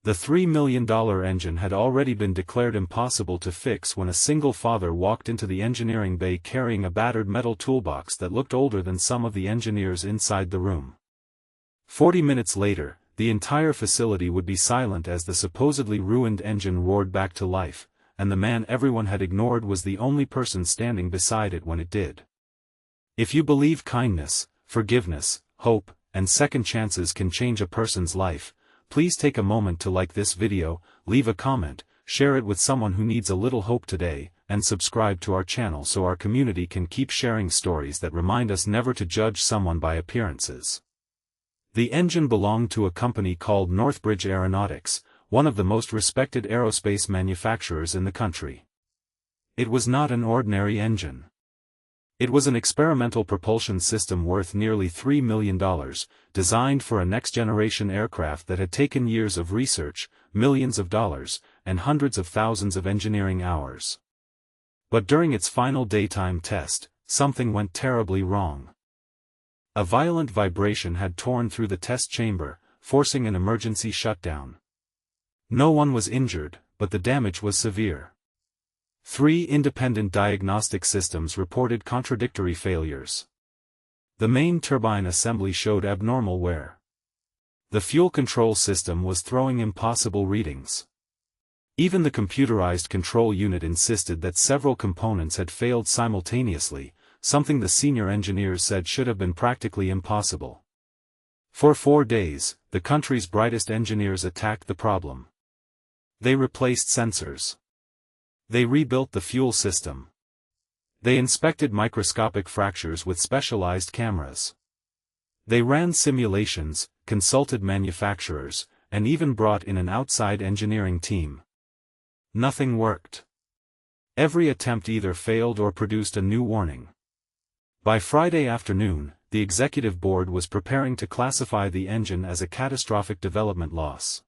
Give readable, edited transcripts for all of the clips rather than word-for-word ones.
The $3 million engine had already been declared impossible to fix when a single father walked into the engineering bay carrying a battered metal toolbox that looked older than some of the engineers inside the room. 40 minutes later, the entire facility would be silent as the supposedly ruined engine roared back to life, and the man everyone had ignored was the only person standing beside it when it did. If you believe kindness, forgiveness, hope, and second chances can change a person's life, please take a moment to like this video, leave a comment, share it with someone who needs a little hope today, and subscribe to our channel so our community can keep sharing stories that remind us never to judge someone by appearances. The engine belonged to a company called Northbridge Aeronautics, one of the most respected aerospace manufacturers in the country. It was not an ordinary engine. It was an experimental propulsion system worth nearly $3 million, designed for a next-generation aircraft that had taken years of research, millions of dollars, and hundreds of thousands of engineering hours. But during its final daytime test, something went terribly wrong. A violent vibration had torn through the test chamber, forcing an emergency shutdown. No one was injured, but the damage was severe. 3 independent diagnostic systems reported contradictory failures. The main turbine assembly showed abnormal wear. The fuel control system was throwing impossible readings. Even the computerized control unit insisted that several components had failed simultaneously, something the senior engineers said should have been practically impossible. For 4 days, the country's brightest engineers attacked the problem. They replaced sensors. They rebuilt the fuel system. They inspected microscopic fractures with specialized cameras. They ran simulations, consulted manufacturers, and even brought in an outside engineering team. Nothing worked. Every attempt either failed or produced a new warning. By Friday afternoon, the executive board was preparing to classify the engine as a catastrophic development loss.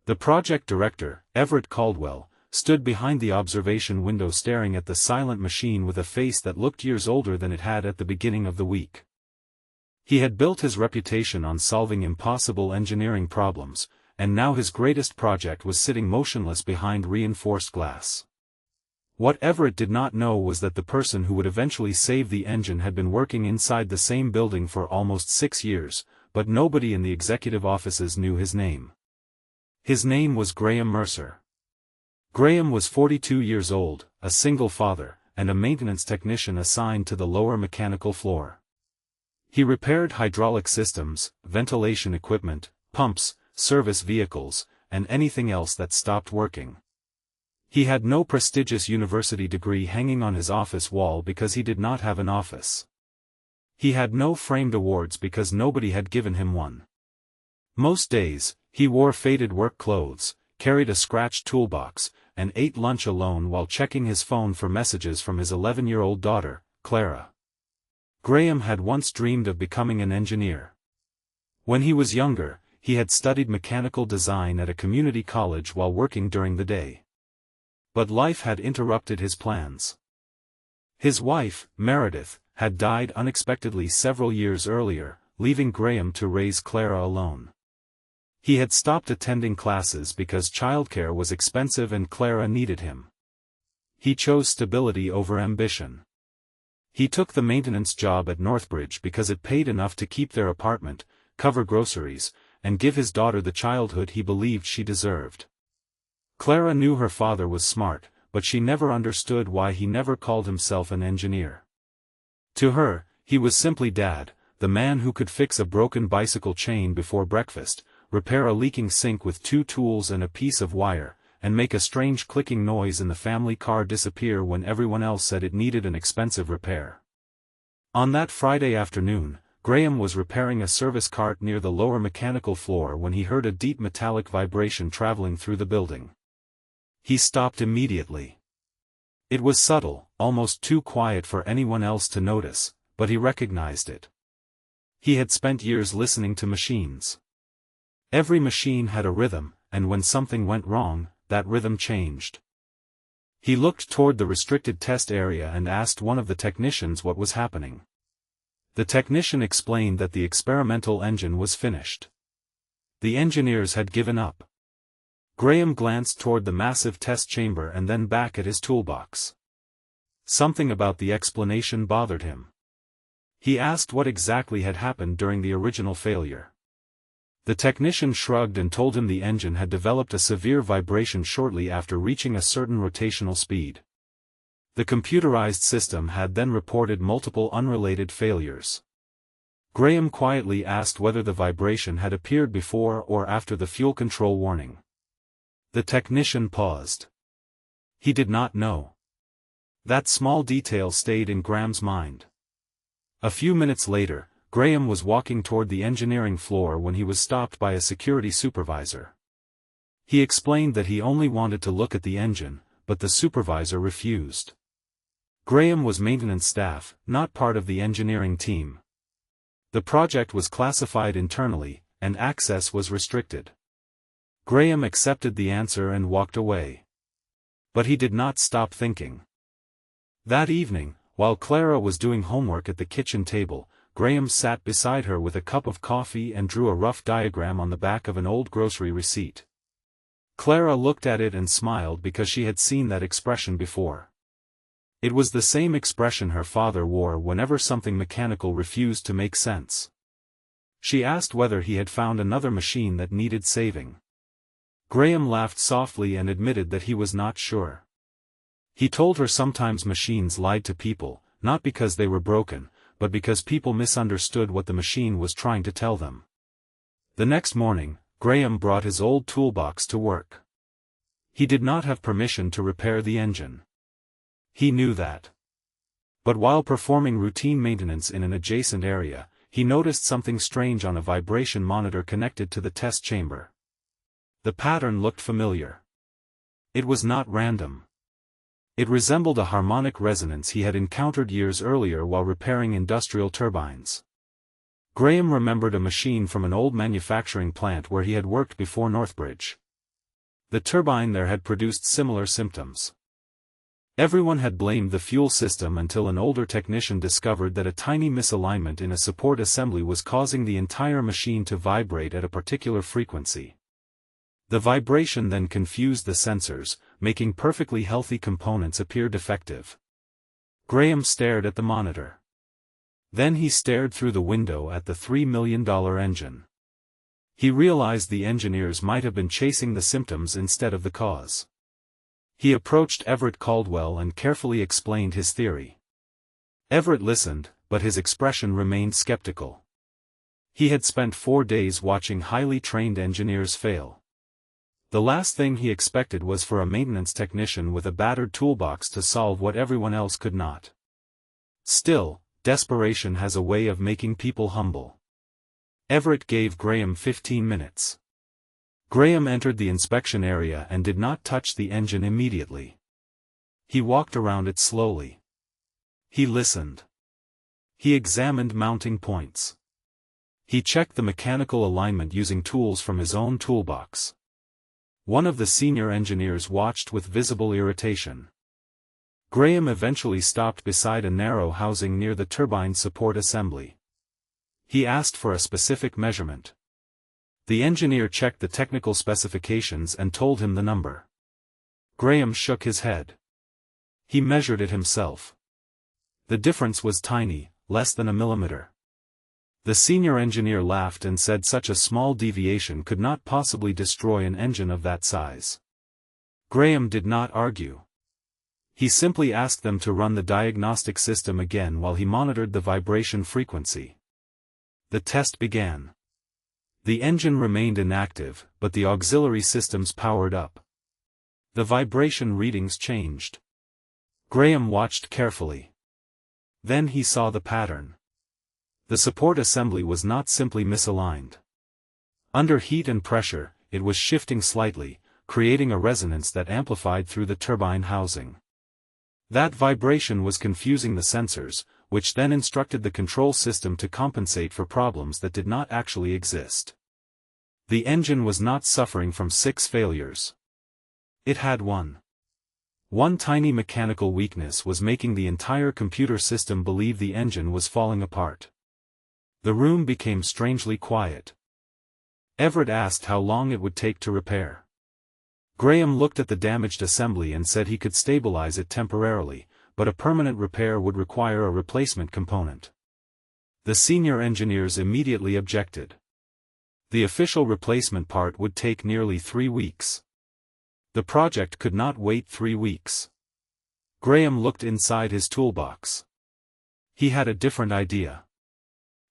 The project director, Everett Caldwell, stood behind the observation window staring at the silent machine with a face that looked years older than it had at the beginning of the week. He had built his reputation on solving impossible engineering problems, and now his greatest project was sitting motionless behind reinforced glass. What Everett did not know was that the person who would eventually save the engine had been working inside the same building for almost 6 years, but nobody in the executive offices knew his name. His name was Graham Mercer. Graham was 42 years old, a single father, and a maintenance technician assigned to the lower mechanical floor. He repaired hydraulic systems, ventilation equipment, pumps, service vehicles, and anything else that stopped working. He had no prestigious university degree hanging on his office wall because he did not have an office. He had no framed awards because nobody had given him one. Most days, he wore faded work clothes, carried a scratched toolbox, and ate lunch alone while checking his phone for messages from his 11-year-old daughter, Clara. Graham had once dreamed of becoming an engineer. When he was younger, he had studied mechanical design at a community college while working during the day. But life had interrupted his plans. His wife, Meredith, had died unexpectedly several years earlier, leaving Graham to raise Clara alone. He had stopped attending classes because childcare was expensive and Clara needed him. He chose stability over ambition. He took the maintenance job at Northbridge because it paid enough to keep their apartment, cover groceries, and give his daughter the childhood he believed she deserved. Clara knew her father was smart, but she never understood why he never called himself an engineer. To her, he was simply Dad, the man who could fix a broken bicycle chain before breakfast, repair a leaking sink with 2 tools and a piece of wire, and make a strange clicking noise in the family car disappear when everyone else said it needed an expensive repair. On that Friday afternoon, Graham was repairing a service cart near the lower mechanical floor when he heard a deep metallic vibration traveling through the building. He stopped immediately. It was subtle, almost too quiet for anyone else to notice, but he recognized it. He had spent years listening to machines. Every machine had a rhythm, and when something went wrong, that rhythm changed. He looked toward the restricted test area and asked one of the technicians what was happening. The technician explained that the experimental engine was finished. The engineers had given up. Graham glanced toward the massive test chamber and then back at his toolbox. Something about the explanation bothered him. He asked what exactly had happened during the original failure. The technician shrugged and told him the engine had developed a severe vibration shortly after reaching a certain rotational speed. The computerized system had then reported multiple unrelated failures. Graham quietly asked whether the vibration had appeared before or after the fuel control warning. The technician paused. He did not know. That small detail stayed in Graham's mind. A few minutes later, Graham was walking toward the engineering floor when he was stopped by a security supervisor. He explained that he only wanted to look at the engine, but the supervisor refused. Graham was maintenance staff, not part of the engineering team. The project was classified internally, and access was restricted. Graham accepted the answer and walked away. But he did not stop thinking. That evening, while Clara was doing homework at the kitchen table, Graham sat beside her with a cup of coffee and drew a rough diagram on the back of an old grocery receipt. Clara looked at it and smiled because she had seen that expression before. It was the same expression her father wore whenever something mechanical refused to make sense. She asked whether he had found another machine that needed saving. Graham laughed softly and admitted that he was not sure. He told her sometimes machines lied to people, not because they were broken, but because people misunderstood what the machine was trying to tell them. The next morning, Graham brought his old toolbox to work. He did not have permission to repair the engine. He knew that. But while performing routine maintenance in an adjacent area, he noticed something strange on a vibration monitor connected to the test chamber. The pattern looked familiar. It was not random. It resembled a harmonic resonance he had encountered years earlier while repairing industrial turbines. Graham remembered a machine from an old manufacturing plant where he had worked before Northbridge. The turbine there had produced similar symptoms. Everyone had blamed the fuel system until an older technician discovered that a tiny misalignment in a support assembly was causing the entire machine to vibrate at a particular frequency. The vibration then confused the sensors, making perfectly healthy components appear defective. Graham stared at the monitor. Then he stared through the window at the $3 million engine. He realized the engineers might have been chasing the symptoms instead of the cause. He approached Everett Caldwell and carefully explained his theory. Everett listened, but his expression remained skeptical. He had spent 4 days watching highly trained engineers fail. The last thing he expected was for a maintenance technician with a battered toolbox to solve what everyone else could not. Still, desperation has a way of making people humble. Everett gave Graham 15 minutes. Graham entered the inspection area and did not touch the engine immediately. He walked around it slowly. He listened. He examined mounting points. He checked the mechanical alignment using tools from his own toolbox. One of the senior engineers watched with visible irritation. Graham eventually stopped beside a narrow housing near the turbine support assembly. He asked for a specific measurement. The engineer checked the technical specifications and told him the number. Graham shook his head. He measured it himself. The difference was tiny, less than a millimeter. The senior engineer laughed and said such a small deviation could not possibly destroy an engine of that size. Graham did not argue. He simply asked them to run the diagnostic system again while he monitored the vibration frequency. The test began. The engine remained inactive, but the auxiliary systems powered up. The vibration readings changed. Graham watched carefully. Then he saw the pattern. The support assembly was not simply misaligned. Under heat and pressure, it was shifting slightly, creating a resonance that amplified through the turbine housing. That vibration was confusing the sensors, which then instructed the control system to compensate for problems that did not actually exist. The engine was not suffering from 6 failures. It had one. One tiny mechanical weakness was making the entire computer system believe the engine was falling apart. The room became strangely quiet. Everett asked how long it would take to repair. Graham looked at the damaged assembly and said he could stabilize it temporarily, but a permanent repair would require a replacement component. The senior engineers immediately objected. The official replacement part would take nearly 3 weeks. The project could not wait 3 weeks. Graham looked inside his toolbox. He had a different idea.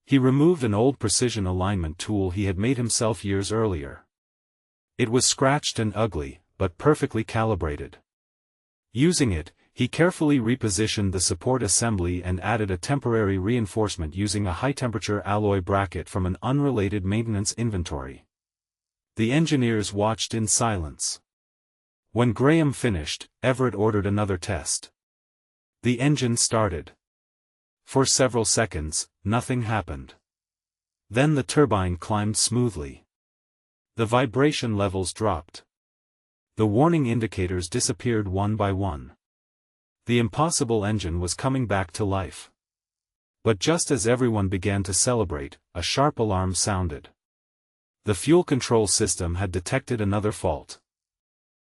He removed an old precision alignment tool he had made himself years earlier. It was scratched and ugly, but perfectly calibrated. Using it, he carefully repositioned the support assembly and added a temporary reinforcement using a high-temperature alloy bracket from an unrelated maintenance inventory. The engineers watched in silence. When Graham finished, Everett ordered another test. The engine started. For several seconds, nothing happened. Then the turbine climbed smoothly. The vibration levels dropped. The warning indicators disappeared one by one. The impossible engine was coming back to life. But just as everyone began to celebrate, a sharp alarm sounded. The fuel control system had detected another fault.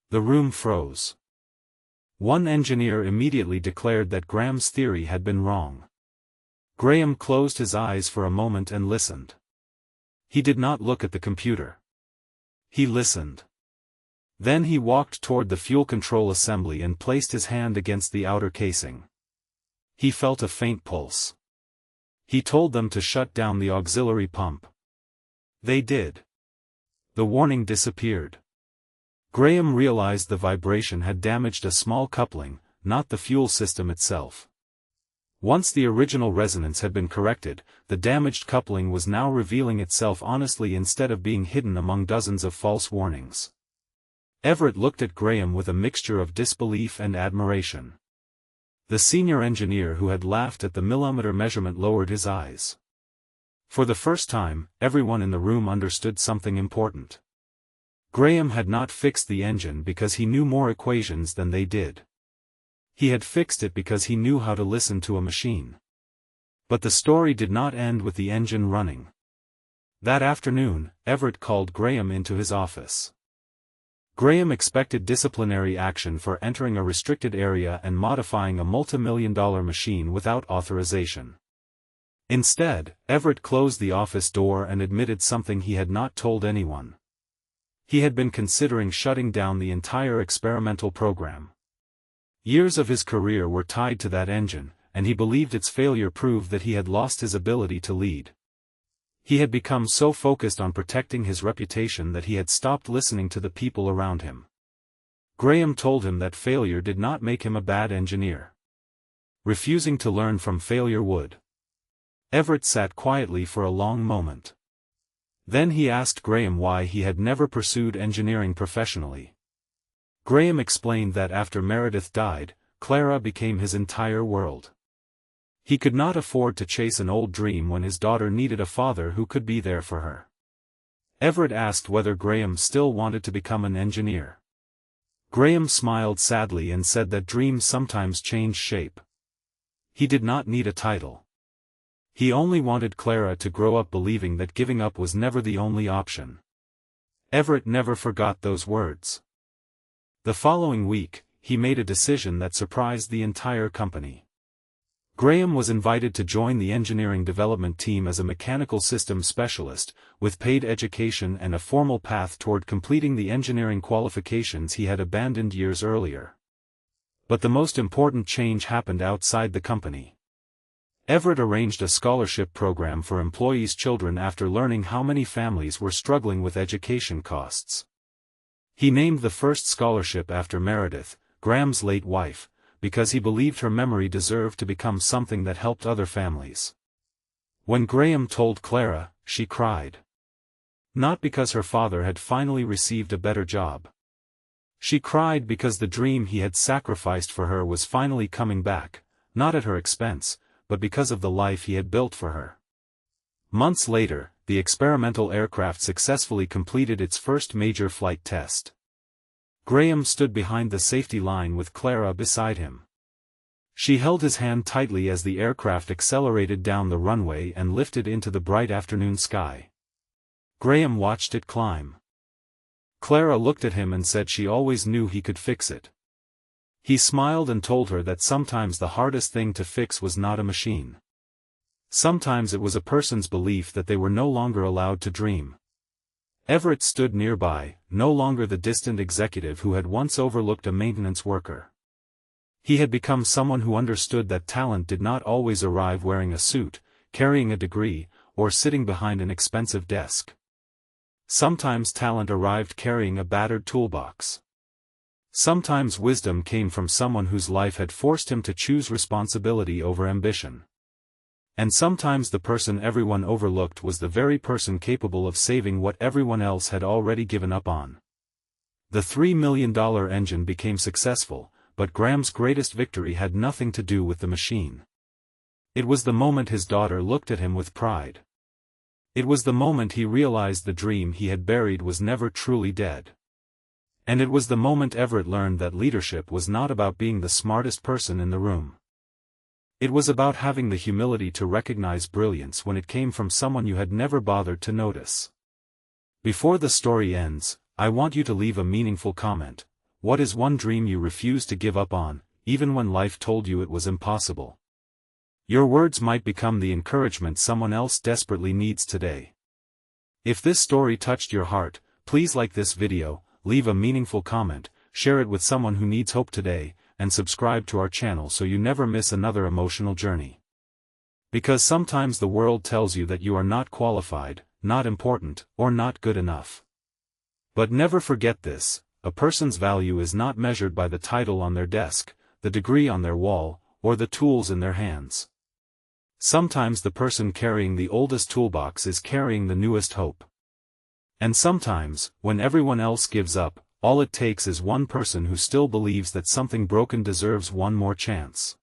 The room froze. One engineer immediately declared that Graham's theory had been wrong. Graham closed his eyes for a moment and listened. He did not look at the computer. He listened. Then he walked toward the fuel control assembly and placed his hand against the outer casing. He felt a faint pulse. He told them to shut down the auxiliary pump. They did. The warning disappeared. Graham realized the vibration had damaged a small coupling, not the fuel system itself. Once the original resonance had been corrected, the damaged coupling was now revealing itself honestly instead of being hidden among dozens of false warnings. Everett looked at Graham with a mixture of disbelief and admiration. The senior engineer who had laughed at the millimeter measurement lowered his eyes. For the first time, everyone in the room understood something important. Graham had not fixed the engine because he knew more equations than they did. He had fixed it because he knew how to listen to a machine. But the story did not end with the engine running. That afternoon, Everett called Graham into his office. Graham expected disciplinary action for entering a restricted area and modifying a multi-million-dollar machine without authorization. Instead, Everett closed the office door and admitted something he had not told anyone. He had been considering shutting down the entire experimental program. Years of his career were tied to that engine, and he believed its failure proved that he had lost his ability to lead. He had become so focused on protecting his reputation that he had stopped listening to the people around him. Graham told him that failure did not make him a bad engineer. Refusing to learn from failure would. Everett sat quietly for a long moment. Then he asked Graham why he had never pursued engineering professionally. Graham explained that after Meredith died, Clara became his entire world. He could not afford to chase an old dream when his daughter needed a father who could be there for her. Everett asked whether Graham still wanted to become an engineer. Graham smiled sadly and said that dreams sometimes change shape. He did not need a title. He only wanted Clara to grow up believing that giving up was never the only option. Everett never forgot those words. The following week, he made a decision that surprised the entire company. Graham was invited to join the engineering development team as a mechanical systems specialist, with paid education and a formal path toward completing the engineering qualifications he had abandoned years earlier. But the most important change happened outside the company. Everett arranged a scholarship program for employees' children after learning how many families were struggling with education costs. He named the first scholarship after Meredith, Graham's late wife, because he believed her memory deserved to become something that helped other families. When Graham told Clara, she cried. Not because her father had finally received a better job. She cried because the dream he had sacrificed for her was finally coming back, not at her expense, but because of the life he had built for her. Months later, the experimental aircraft successfully completed its first major flight test. Graham stood behind the safety line with Clara beside him. She held his hand tightly as the aircraft accelerated down the runway and lifted into the bright afternoon sky. Graham watched it climb. Clara looked at him and said she always knew he could fix it. He smiled and told her that sometimes the hardest thing to fix was not a machine. Sometimes it was a person's belief that they were no longer allowed to dream. Everett stood nearby, no longer the distant executive who had once overlooked a maintenance worker. He had become someone who understood that talent did not always arrive wearing a suit, carrying a degree, or sitting behind an expensive desk. Sometimes talent arrived carrying a battered toolbox. Sometimes wisdom came from someone whose life had forced him to choose responsibility over ambition. And sometimes the person everyone overlooked was the very person capable of saving what everyone else had already given up on. The $3 million engine became successful, but Graham's greatest victory had nothing to do with the machine. It was the moment his daughter looked at him with pride. It was the moment he realized the dream he had buried was never truly dead. And it was the moment Everett learned that leadership was not about being the smartest person in the room. It was about having the humility to recognize brilliance when it came from someone you had never bothered to notice. Before the story ends, I want you to leave a meaningful comment. What is one dream you refuse to give up on, even when life told you it was impossible? Your words might become the encouragement someone else desperately needs today. If this story touched your heart, please like this video, leave a meaningful comment, share it with someone who needs hope today, and subscribe to our channel so you never miss another emotional journey. Because sometimes the world tells you that you are not qualified, not important, or not good enough. But never forget this: a person's value is not measured by the title on their desk, the degree on their wall, or the tools in their hands. Sometimes the person carrying the oldest toolbox is carrying the newest hope. And sometimes, when everyone else gives up, all it takes is one person who still believes that something broken deserves one more chance.